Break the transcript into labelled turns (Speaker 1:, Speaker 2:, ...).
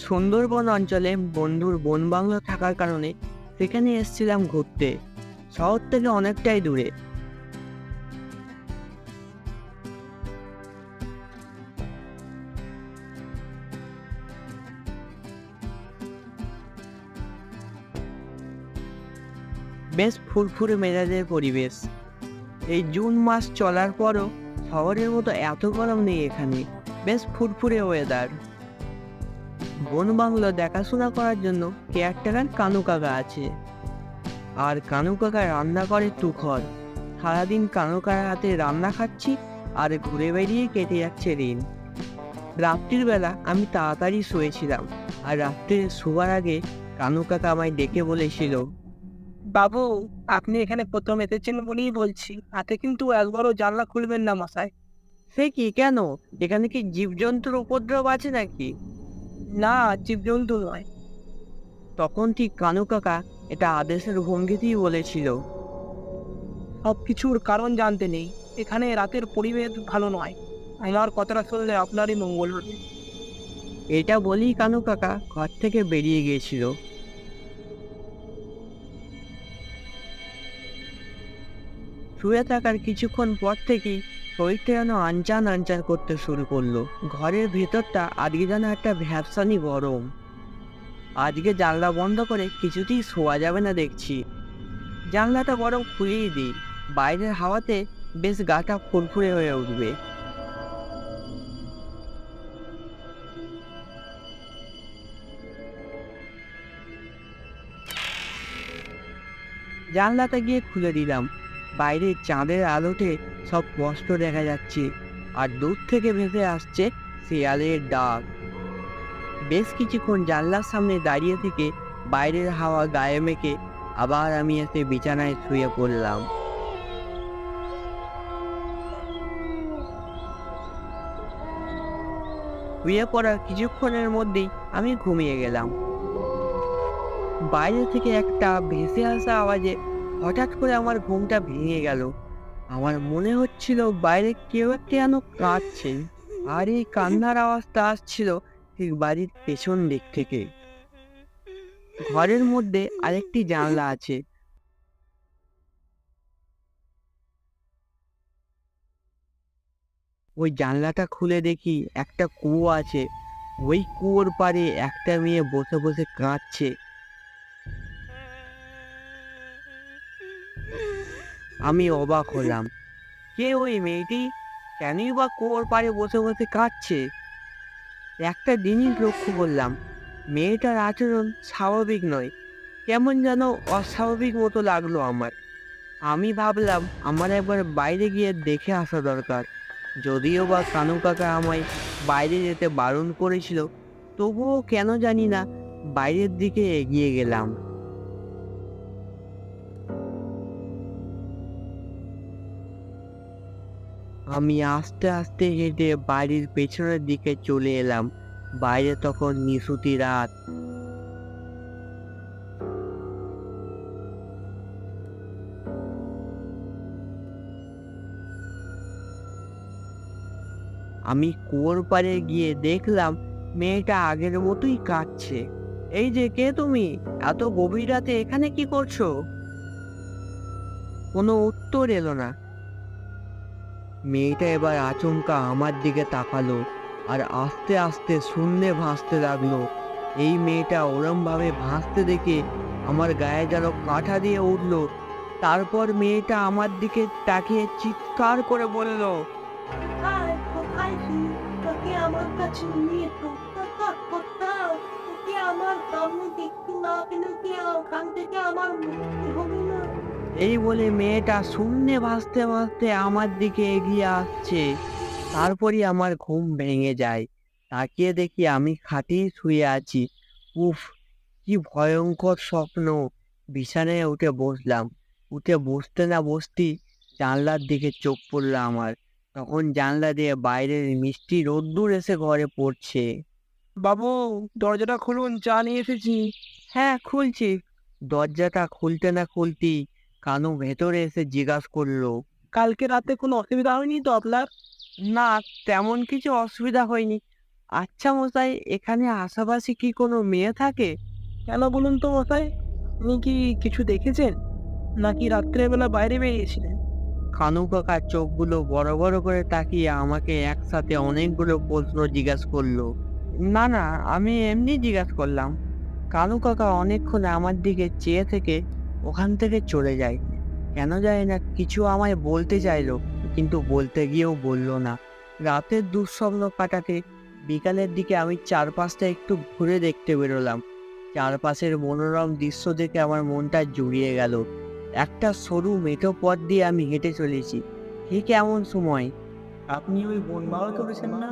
Speaker 1: সুন্দরবন অঞ্চলে বন্ধুর বন বাংলো থাকার কারণে সেখানে এসেছিলাম ঘুরতে। শহর থেকে অনেকটাই দূরে। বেশ ফুরফুরে মেজাজের পরিবেশ। এই জুন মাস চলার পরও শহরের মতো এত গরম নেই এখানে। বেশ ফুরফুরে ওয়েদার। বন বাংলো দেখাশোনা করার জন্য কেয়ারটেকার কানু কাকা আছে। আর কানু কাকা রান্না করে তুখর। সারাদিন কানু কাকার হাতে রান্না খাচ্ছি আর ঘুরে বেরিয়ে কেটে যাচ্ছে দিন। রাত্রির বেলা আমি তাড়াতাড়ি শুয়েছিলাম, আর রাত্রে শোবার আগে কানু কাকা আমায় ডেকে বলেছিল,
Speaker 2: বাবু, আপনি এখানে প্রথম এসেছেন বলেই বলছি, হাতে কিন্তু একবারও জানলা খুলবেন না মশাই।
Speaker 1: সে কি, কেন? এখানে কি জীবজন্তুর উপদ্রব আছে নাকি?
Speaker 2: না, জীবজন্তু নয়।
Speaker 1: তখন ঠিক কানু কাকা এটা আদেশের ভঙ্গিতেই বলেছিল।
Speaker 2: সব কিছুর কারণ জানতে নেই, এখানে রাতের পরিবেশ ভালো নয়। আমার কথাটা শুনলে আপনারই মঙ্গল হবে।
Speaker 1: এটা বলেই কানু কাকা ঘর থেকে বেরিয়ে গিয়েছিল। শুয়ে থাকার কিছুক্ষণ পর থেকেই শরীরটা যেন আনচান আনচান করতে শুরু করলো। ঘরের ভেতরটা আজকে যেন একটা ভ্যাপসানি গরম। আজকে জানলা বন্ধ করে কিছুতেই শোয়া যাবে না দেখছি। জানলাটা বরং খুলেই দিই, বাইরের হাওয়াতে বেশ গাটা ফুরফুরে হয়ে উঠবে। জানলাটা গিয়ে খুলে দিলাম। বাইরে চাঁদের আলোতে সব স্পষ্ট দেখা যাচ্ছে, আর দূর থেকে ভেসে আসছে শিয়ালের ডাক। বেশ কিছুক্ষণ জানলার সামনে দাঁড়িয়ে থেকে বাইরের হাওয়া গায়ে মেখে আবার আমি এসে বিছানায় শুয়ে পড়লাম। শুয়ে পড়ার কিছুক্ষণের মধ্যেই আমি ঘুমিয়ে গেলাম। বাইরে থেকে একটা ভেসে আসা আওয়াজে হঠাৎ করে আমার ঘুমটা ভেঙে গেল। আমার মনে হচ্ছিল বাইরে কেউ একটা যেন কাঁদছে, আর এই কান্নার আওয়াজটা আসছিল ঠিক বাড়ির পেছন দিক থেকে। ঘরের মধ্যে আরেকটি জানলা আছে। ওই জানলাটা খুলে দেখি একটা কুয়ো আছে। ওই কুয়োর পাড়ে একটা মেয়ে বসে বসে কাঁদছে। আমি অবাক হলাম, কে ওই মেয়েটি? কেনই বা কুয়োর পাড়ে বসে বসে কাঁদছে? একটা জিনিস লক্ষ্য করলাম, মেয়েটার আচরণ স্বাভাবিক নয়, কেমন যেন অস্বাভাবিক মতো লাগলো আমার। আমি ভাবলাম আমার একবার বাইরে গিয়ে দেখে আসা দরকার। যদিও বা কানু কাকা আমায় বাইরে যেতে বারণ করেছিল, তবুও কেন জানি না বাইরের দিকে এগিয়ে গেলাম। আমি আস্তে আস্তে হেঁটে বাড়ির পেছনের দিকে চলে এলাম। বাইরে তখন নিশুতি রাত। আমি কুয়োর পাড়ে গিয়ে দেখলাম মেয়েটা আগের মতোই কাঁদছে। এই যে, কে তুমি? এত গভীর রাতে এখানে কি করছো? কোনো উত্তর এলো না। মেয়েটা এবার আচমকা আমার দিকে তাকালো, আর আস্তে আস্তে শূন্যে ভাসতে লাগলো। এই মেয়েটা ওরম ভাবে ভাসতে দেখে আমার গায়ে যেন কাঁটা দিয়ে উঠলো। তারপর মেয়েটা আমার দিকে তাকিয়ে চিৎকার করে বলল,
Speaker 2: কোথায় কোথায় তুই? তোকে আমার কাছে নিয়ে তো কোথাও তোকে আমার সামনে দেখতে না পেলে কি ওখান থেকে আমার মুক্তি হবে না?
Speaker 1: এই বলে মেয়েটা শূন্যে ভাসতে ভাসতে আমার দিকে এগিয়ে আসছে। তারপরই আমার ঘুম ভেঙে যায়। তাকিয়ে দেখি আমি খাটেই শুয়ে আছি। উফ, কি ভয়ঙ্কর স্বপ্ন! বিছানায় উঠে বসলাম। উঠে বসতে না বসতেই জানলার দিকে চোখ পড়লো আমার। তখন জানলা দিয়ে বাইরের মিষ্টি রোদ্দুর এসে ঘরে পড়ছে।
Speaker 2: বাবু, দরজাটা খুলুন, চা নিয়ে এসেছি।
Speaker 1: হ্যাঁ, খুলছি। দরজাটা খুলতে না খুলতেই কানু ভেতরে এসে জিজ্ঞাসা করলো,
Speaker 2: কালকে রাতে কোনো অসুবিধা হয়নি তো আপনার?
Speaker 1: না, তেমন কিছু অসুবিধা হয়নি। আচ্ছা মশাই, এখানে আশেপাশে কি কোনো মেয়ে থাকে?
Speaker 3: কেন বলুন তো মশাই, আপনি কি কিছু দেখেছেন, নাকি রাত্রেবেলা বাইরে বেরিয়েছিলেন?
Speaker 1: কানু কাকা চোখগুলো বড় বড় করে তাকিয়ে আমাকে একসাথে অনেকগুলো প্রশ্ন জিজ্ঞাসা করলো। না না, আমি এমনি জিজ্ঞাসা করলাম। কানু কাকা অনেকক্ষণ আমার দিকে চেয়ে থেকে ওখান থেকে চলে যায়। কেন যায় না, কিছু আমায় বলতে চাইলো, কিন্তু বলতে গিয়েও বললো না। রাতের দুঃস্বপ্ন কাটাতে বিকালের দিকে আমি চারপাশটা একটু ঘুরে দেখতে বেরোলাম। চারপাশের মনোরম দৃশ্য দেখে আমার মনটা জুড়িয়ে গেল। একটা সরু মেঠো পথ দিয়ে আমি হেঁটে চলেছি। ঠিক এমন সময়
Speaker 3: আপনি ওই বনমাল করেছেন না?